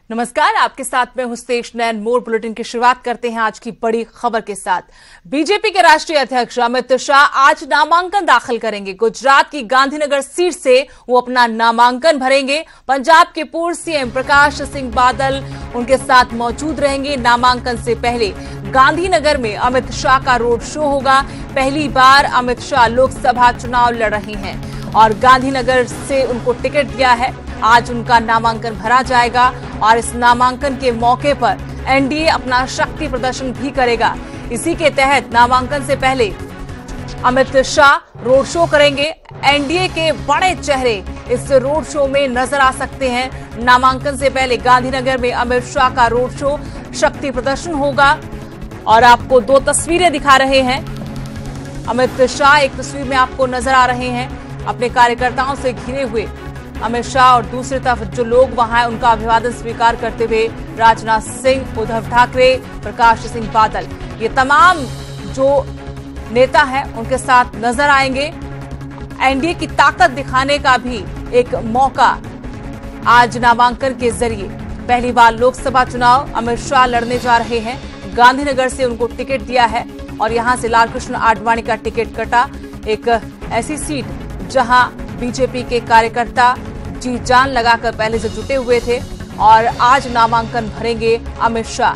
नमस्कार, आपके साथ में हूं स्टेश नैन। मोर बुलेटिन की शुरुआत करते हैं आज की बड़ी खबर के साथ। बीजेपी के राष्ट्रीय अध्यक्ष अमित शाह आज नामांकन दाखिल करेंगे। गुजरात की गांधीनगर सीट से वो अपना नामांकन भरेंगे। पंजाब के पूर्व सीएम प्रकाश सिंह बादल उनके साथ मौजूद रहेंगे। नामांकन से पहले गांधीनगर में अमित शाह का रोड शो होगा। पहली बार अमित शाह लोकसभा चुनाव लड़ रहे हैं और गांधीनगर से उनको टिकट दिया है। आज उनका नामांकन भरा जाएगा और इस नामांकन के मौके पर एनडीए अपना शक्ति प्रदर्शन भी करेगा। इसी के तहत नामांकन से पहले अमित शाह रोड शो करेंगे। एनडीए के बड़े चेहरे इस रोड शो में नजर आ सकते हैं। नामांकन से पहले गांधीनगर में अमित शाह का रोड शो, शक्ति प्रदर्शन होगा और आपको दो तस्वीरें दिखा रहे हैं। अमित शाह एक तस्वीर में आपको नजर आ रहे हैं अपने कार्यकर्ताओं से घिरे हुए अमित शाह, और दूसरी तरफ जो लोग वहां हैं उनका अभिवादन स्वीकार करते हुए राजनाथ सिंह, उद्धव ठाकरे, प्रकाश सिंह बादल, ये तमाम जो नेता हैं उनके साथ नजर आएंगे। एनडीए की ताकत दिखाने का भी एक मौका आज नामांकन के जरिए। पहली बार लोकसभा चुनाव अमित शाह लड़ने जा रहे हैं। गांधीनगर से उनको टिकट दिया है और यहां से लालकृष्ण आडवाणी का टिकट कटा। एक ऐसी सीट जहां बीजेपी के कार्यकर्ता जी जान लगाकर पहले से जुटे हुए थे और आज नामांकन भरेंगे अमित शाह।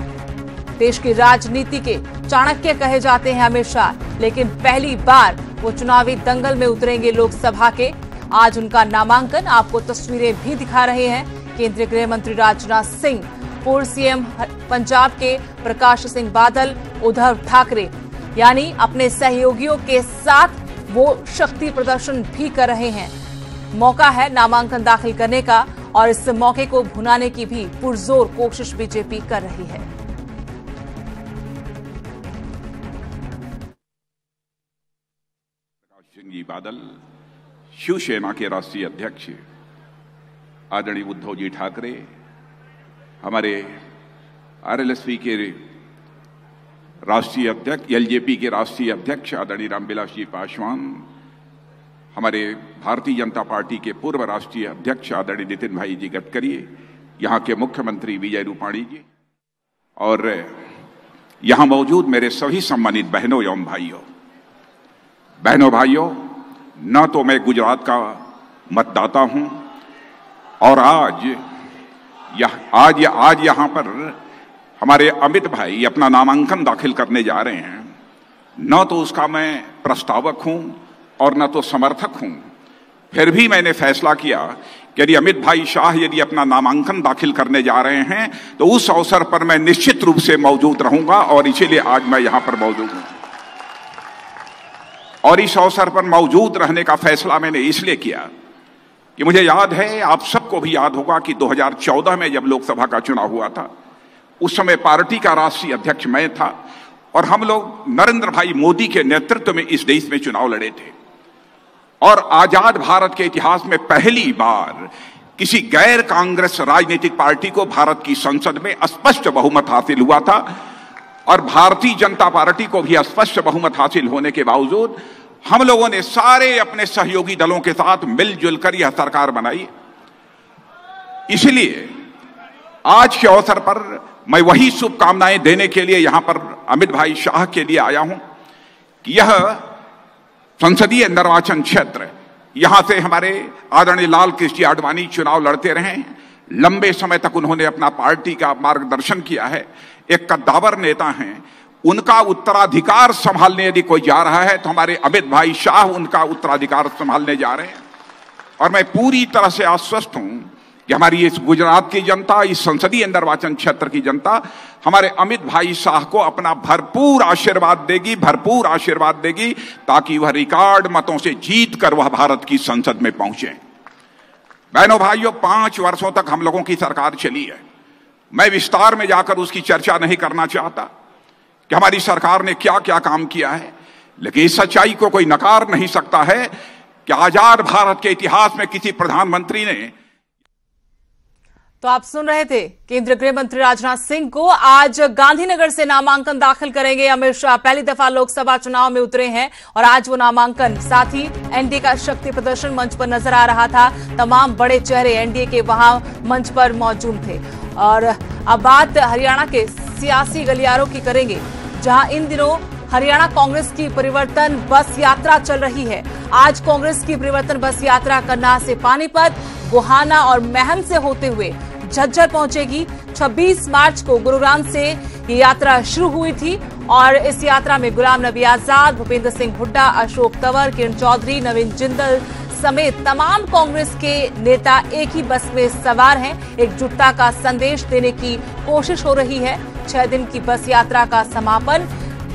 देश की राजनीति के चाणक्य कहे जाते हैं अमित शाह, लेकिन पहली बार वो चुनावी दंगल में उतरेंगे लोकसभा के। आज उनका नामांकन, आपको तस्वीरें भी दिखा रहे हैं। केंद्रीय गृह मंत्री राजनाथ सिंह, पूर्व सीएम पंजाब के प्रकाश सिंह बादल, उद्धव ठाकरे, यानी अपने सहयोगियों के साथ वो शक्ति प्रदर्शन भी कर रहे हैं। मौका है नामांकन दाखिल करने का और इस मौके को भुनाने की भी पुरजोर कोशिश बीजेपी कर रही है। प्रकाश सिंह जी बादल, शिवसेना के राष्ट्रीय अध्यक्ष आदरणीय उद्धव जी ठाकरे, हमारे आरएलएसपी के राष्ट्रीय अध्यक्ष, एलजेपी के राष्ट्रीय अध्यक्ष आदरणीय रामविलास जी पासवान, हमारे भारतीय जनता पार्टी के पूर्व राष्ट्रीय अध्यक्ष आदरणीय नितिन भाई जी गडकरी, यहाँ के मुख्यमंत्री विजय रूपाणी जी, और यहाँ मौजूद मेरे सभी सम्मानित बहनों एवं भाइयों, न तो मैं गुजरात का मतदाता हूं और आज यहाँ पर हमारे अमित भाई अपना नामांकन दाखिल करने जा रहे हैं, न तो उसका मैं प्रस्तावक हूं और न तो समर्थक हूं। फिर भी मैंने फैसला किया कि यदि अमित भाई शाह यदि अपना नामांकन दाखिल करने जा रहे हैं तो उस अवसर पर मैं निश्चित रूप से मौजूद रहूंगा और इसीलिए आज मैं यहां पर मौजूद हूं। और इस अवसर पर मौजूद रहने का फैसला मैंने इसलिए किया कि मुझे याद है, आप सबको भी याद होगा कि 2014 में जब लोकसभा का चुनाव हुआ था, उस समय पार्टी का राष्ट्रीय अध्यक्ष मैं था और हम लोग नरेंद्र भाई मोदी के नेतृत्व में इस देश में चुनाव लड़े थे और आजाद भारत के इतिहास में पहली बार किसी गैर कांग्रेस राजनीतिक पार्टी को भारत की संसद में स्पष्ट बहुमत हासिल हुआ था और भारतीय जनता पार्टी को भी स्पष्ट बहुमत हासिल होने के बावजूद हम लोगों ने सारे अपने सहयोगी दलों के साथ मिलजुल कर यह सरकार बनाई। इसलिए आज के अवसर पर मैं वही शुभकामनाएं देने के लिए यहां पर अमित भाई शाह के लिए आया हूं कि यह संसदीय निर्वाचन क्षेत्र, यहां से हमारे आदरणीय लालकृष्ण आडवाणी चुनाव लड़ते रहे। लंबे समय तक उन्होंने अपना पार्टी का मार्गदर्शन किया है। एक कद्दावर नेता हैं, उनका उत्तराधिकार संभालने यदि कोई जा रहा है तो हमारे अमित भाई शाह उनका उत्तराधिकार संभालने जा रहे हैं। और मैं पूरी तरह से आश्वस्त हूं कि हमारी इस गुजरात की जनता, इस संसदीय निर्वाचन क्षेत्र की जनता हमारे अमित भाई शाह को अपना भरपूर आशीर्वाद देगी ताकि वह रिकॉर्ड मतों से जीत कर वह भारत की संसद में पहुंचे। बहनों भाइयों, 5 वर्षों तक हम लोगों की सरकार चली है। मैं विस्तार में जाकर उसकी चर्चा नहीं करना चाहता कि हमारी सरकार ने क्या क्या काम किया है, लेकिन इस सच्चाई को कोई नकार नहीं सकता है कि आजाद भारत के इतिहास में किसी प्रधानमंत्री ने। तो आप सुन रहे थे केंद्रीय गृह मंत्री राजनाथ सिंह को। आज गांधीनगर से नामांकन दाखिल करेंगे अमित शाह। पहली दफा लोकसभा चुनाव में उतरे हैं और आज वो नामांकन, साथ ही एनडीए का शक्ति प्रदर्शन मंच पर नजर आ रहा था। तमाम बड़े चेहरे एनडीए के वहां मंच पर मौजूद थे और अब बात हरियाणा के सियासी गलियारों की करेंगे, जहां इन दिनों हरियाणा कांग्रेस की परिवर्तन बस यात्रा चल रही है। आज कांग्रेस की परिवर्तन बस यात्रा करनाल से पानीपत, गोहाना और महम से होते हुए झज्जर पहुंचेगी। 26 मार्च को गुरुग्राम से ये यात्रा शुरू हुई थी और इस यात्रा में गुलाम नबी आजाद, भूपेंद्र सिंह हुड्डा, अशोक तंवर, किरण चौधरी, नवीन जिंदल समेत तमाम कांग्रेस के नेता एक ही बस में सवार हैं। एकजुटता का संदेश देने की कोशिश हो रही है। 6 दिन की बस यात्रा का समापन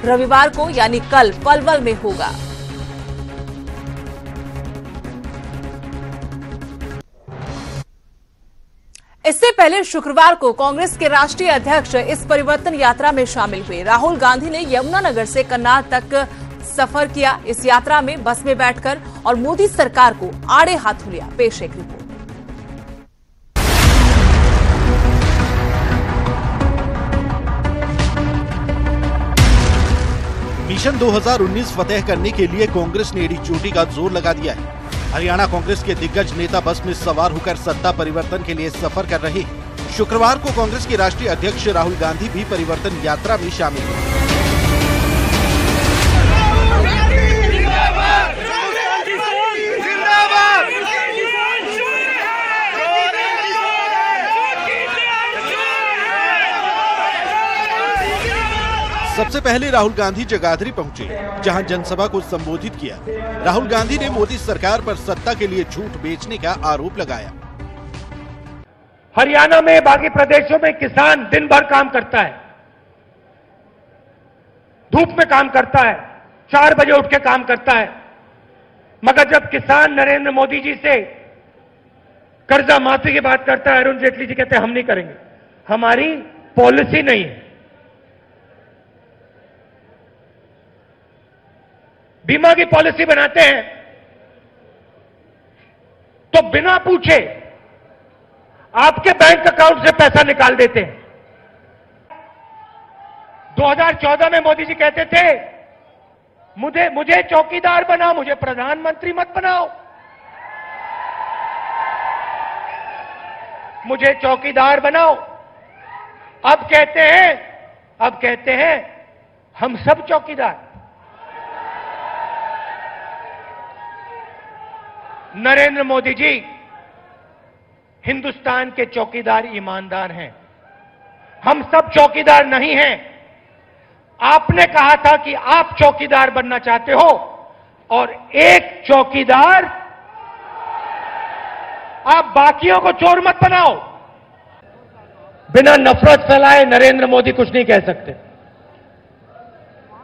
रविवार को यानी कल पलवल में होगा। इससे पहले शुक्रवार को कांग्रेस के राष्ट्रीय अध्यक्ष इस परिवर्तन यात्रा में शामिल हुए। राहुल गांधी ने यमुनानगर से करनाल तक सफर किया। इस यात्रा में बस में बैठकर और मोदी सरकार को आड़े हाथों लिया। पेश एक रिपोर्ट। मिशन 2019 फतेह करने के लिए कांग्रेस ने एड़ी चोटी का जोर लगा दिया है। हरियाणा कांग्रेस के दिग्गज नेता बस में सवार होकर सत्ता परिवर्तन के लिए सफर कर रहे हैं। शुक्रवार को कांग्रेस के राष्ट्रीय अध्यक्ष राहुल गांधी भी परिवर्तन यात्रा में शामिल हुए। सबसे पहले राहुल गांधी जगाधरी पहुंचे, जहां जनसभा को संबोधित किया। राहुल गांधी ने मोदी सरकार पर सत्ता के लिए झूठ बेचने का आरोप लगाया। हरियाणा में बाकी प्रदेशों में किसान दिन भर काम करता है, धूप में काम करता है, 4 बजे उठ के काम करता है, मगर जब किसान नरेंद्र मोदी जी से कर्जा माफी की बात करता है, अरुण जेटली जी कहते हैं हम नहीं करेंगे, हमारी पॉलिसी नहीं है। बीमा की पॉलिसी बनाते हैं तो बिना पूछे आपके बैंक अकाउंट से पैसा निकाल देते हैं। 2014 में मोदी जी कहते थे मुझे चौकीदार बनाओ, मुझे प्रधानमंत्री मत बनाओ, मुझे चौकीदार बनाओ। अब कहते हैं हम सब चौकीदार। नरेंद्र मोदी जी हिंदुस्तान के चौकीदार ईमानदार हैं, हम सब चौकीदार नहीं हैं। आपने कहा था कि आप चौकीदार बनना चाहते हो और एक चौकीदार, आप बाकियों को चोर मत बनाओ। बिना नफरत फैलाए नरेंद्र मोदी कुछ नहीं कह सकते,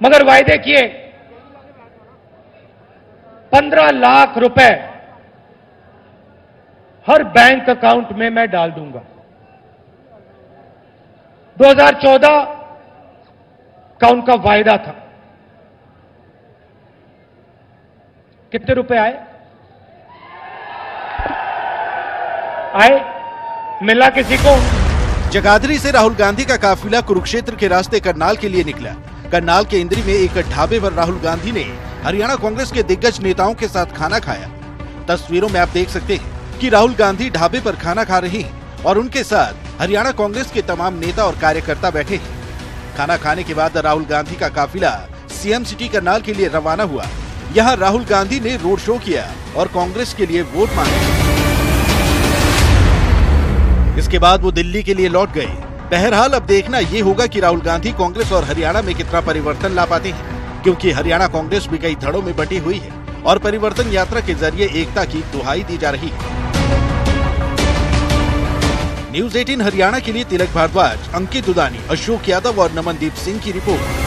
मगर वायदे किए 15 लाख रुपए हर बैंक अकाउंट में मैं डाल दूंगा। 2014 का उनका वायदा था। कितने रुपए आए? मिला किसी को? जगाधरी से राहुल गांधी का काफिला कुरुक्षेत्र के रास्ते करनाल के लिए निकला। करनाल के इंद्री में एक ढाबे पर राहुल गांधी ने हरियाणा कांग्रेस के दिग्गज नेताओं के साथ खाना खाया। तस्वीरों में आप देख सकते हैं कि राहुल गांधी ढाबे पर खाना खा रहे हैं और उनके साथ हरियाणा कांग्रेस के तमाम नेता और कार्यकर्ता बैठे हैं। खाना खाने के बाद राहुल गांधी का काफिला सीएम सिटी करनाल के लिए रवाना हुआ। यहाँ राहुल गांधी ने रोड शो किया और कांग्रेस के लिए वोट मांगे। इसके बाद वो दिल्ली के लिए लौट गए। बहरहाल अब देखना ये होगा कि राहुल गांधी कांग्रेस और हरियाणा में कितना परिवर्तन ला पाते हैं, क्योंकि हरियाणा कांग्रेस भी कई धड़ों में बटी हुई है और परिवर्तन यात्रा के जरिए एकता की दुहाई दी जा रही है। न्यूज़ 18 हरियाणा के लिए तिलक भारद्वाज, अंकित दुदानी, अशोक यादव और नमनदीप सिंह की रिपोर्ट।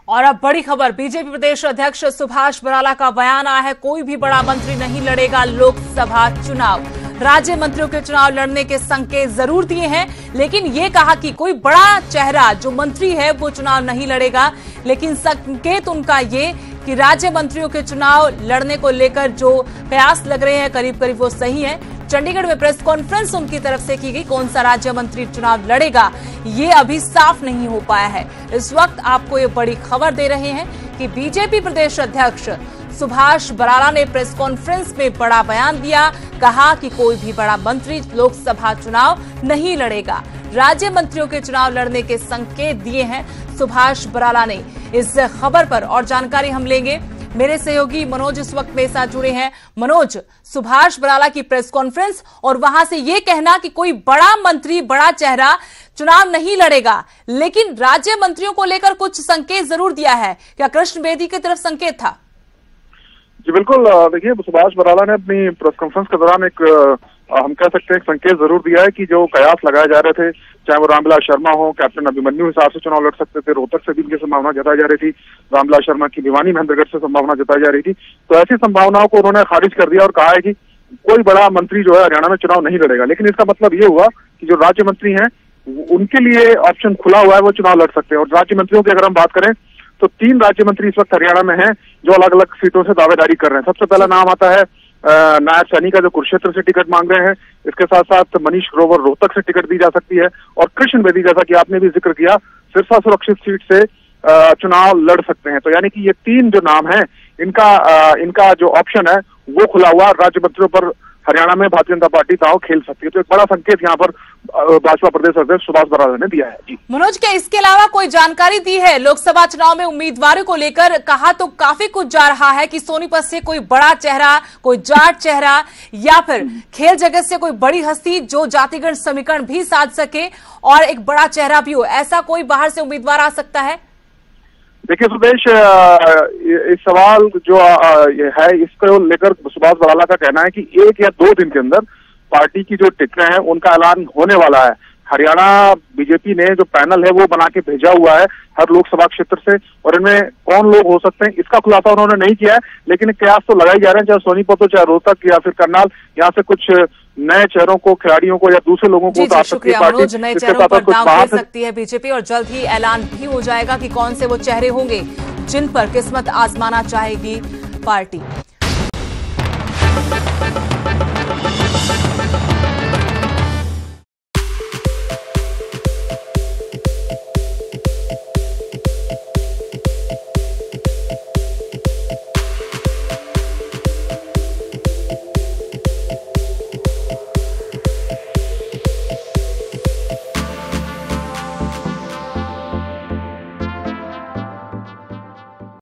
और अब बड़ी खबर, बीजेपी प्रदेश अध्यक्ष सुभाष बराला का बयान आया है। कोई भी बड़ा मंत्री नहीं लड़ेगा लोकसभा चुनाव। राज्य मंत्रियों के चुनाव लड़ने के संकेत जरूर दिए हैं, लेकिन ये कहा कि कोई बड़ा चेहरा जो मंत्री है वो चुनाव नहीं लड़ेगा। लेकिन संकेत उनका ये कि राज्य मंत्रियों के चुनाव लड़ने को लेकर जो प्रयास लग रहे हैं करीब करीब वो सही है। चंडीगढ़ में प्रेस कॉन्फ्रेंस उनकी तरफ से की गई। कौन सा राज्य मंत्री चुनाव लड़ेगा ये अभी साफ नहीं हो पाया है। इस वक्त आपको ये बड़ी खबर दे रहे हैं कि बीजेपी प्रदेश अध्यक्ष सुभाष बराला ने प्रेस कॉन्फ्रेंस में बड़ा बयान दिया, कहा कि कोई भी बड़ा मंत्री लोकसभा चुनाव नहीं लड़ेगा। राज्य मंत्रियों के चुनाव लड़ने के संकेत दिए हैं सुभाष बराला ने। इस खबर पर और जानकारी हम लेंगे, मेरे सहयोगी मनोज इस वक्त मेरे साथ जुड़े हैं। मनोज, सुभाष बराला की प्रेस कॉन्फ्रेंस और वहां से ये कहना कि कोई बड़ा मंत्री, बड़ा चेहरा चुनाव नहीं लड़ेगा, लेकिन राज्य मंत्रियों को लेकर कुछ संकेत जरूर दिया है। क्या कृष्ण बेदी की तरफ संकेत था? जी बिल्कुल, देखिए सुभाष बराला ने अपनी प्रेस कॉन्फ्रेंस के दौरान एक हम कह सकते हैं एक संकेत जरूर दिया है कि जो कयास लगाए जा रहे थे, चाहे वो रामविलास शर्मा हो, कैप्टन अभिमन्यु हिसाब से चुनाव लड़ सकते थे, रोहतक से भी इनकी संभावना जताई जा रही थी, रामविलास शर्मा की भिवानी महेंद्रगढ़ से संभावना जताई जा रही थी, तो ऐसी संभावनाओं को उन्होंने खारिज कर दिया और कहा है कि कोई बड़ा मंत्री जो है हरियाणा में चुनाव नहीं लड़ेगा। लेकिन इसका मतलब ये हुआ कि जो राज्य मंत्री हैं उनके लिए ऑप्शन खुला हुआ है, वो चुनाव लड़ सकते हैं। और राज्य मंत्रियों की अगर हम बात करें तो 3 राज्य मंत्री इस वक्त हरियाणा में हैं जो अलग अलग सीटों से दावेदारी कर रहे हैं। सबसे पहला नाम आता है नायब सैनी का, जो कुरुक्षेत्र से टिकट मांग रहे हैं। इसके साथ साथ मनीष ग्रोवर रोहतक से टिकट दी जा सकती है, और कृष्ण बेदी, जैसा कि आपने भी जिक्र किया, सिरसा सुरक्षित सीट से चुनाव लड़ सकते हैं। तो यानी कि ये 3 जो नाम हैं, इनका जो ऑप्शन है वो खुला हुआ। राज्य मंत्रियों पर हरियाणा में भारतीय जनता पार्टी दांव खेल सकती है। तो एक बड़ा संकेत यहाँ पर भाजपा प्रदेश अध्यक्ष सुभाष बराला ने दिया है। जी मनोज, क्या इसके अलावा कोई जानकारी दी है लोकसभा चुनाव में उम्मीदवारों को लेकर? कहा तो काफी कुछ जा रहा है कि सोनीपत से कोई बड़ा चेहरा, कोई जाट चेहरा, या फिर खेल जगत से कोई बड़ी हस्ती जो जातिगत समीकरण भी साध सके और एक बड़ा चेहरा भी हो, ऐसा कोई बाहर से उम्मीदवार आ सकता है? देखिए सुदेश, इस सवाल जो है इसको लेकर सुभाष बराला का कहना है कि 1 या 2 दिन के अंदर पार्टी की जो टिकटें हैं उनका ऐलान होने वाला है। हरियाणा बीजेपी ने जो पैनल है वो बना के भेजा हुआ है हर लोकसभा क्षेत्र से, और इनमें कौन लोग हो सकते हैं इसका खुलासा उन्होंने नहीं किया है। लेकिन कयास तो लगाई जा रहे हैं, चाहे सोनीपत हो, चाहे रोहतक या फिर करनाल, यहाँ से कुछ नए चेहरों को, खिलाड़ियों को या दूसरे लोगों को उतार सकती है पार्टी। नए चेहरों पर दांव खेल सकती है बीजेपी, और जल्द ही ऐलान भी हो जाएगा कि कौन से वो चेहरे होंगे जिन पर किस्मत आजमाना चाहेगी पार्टी।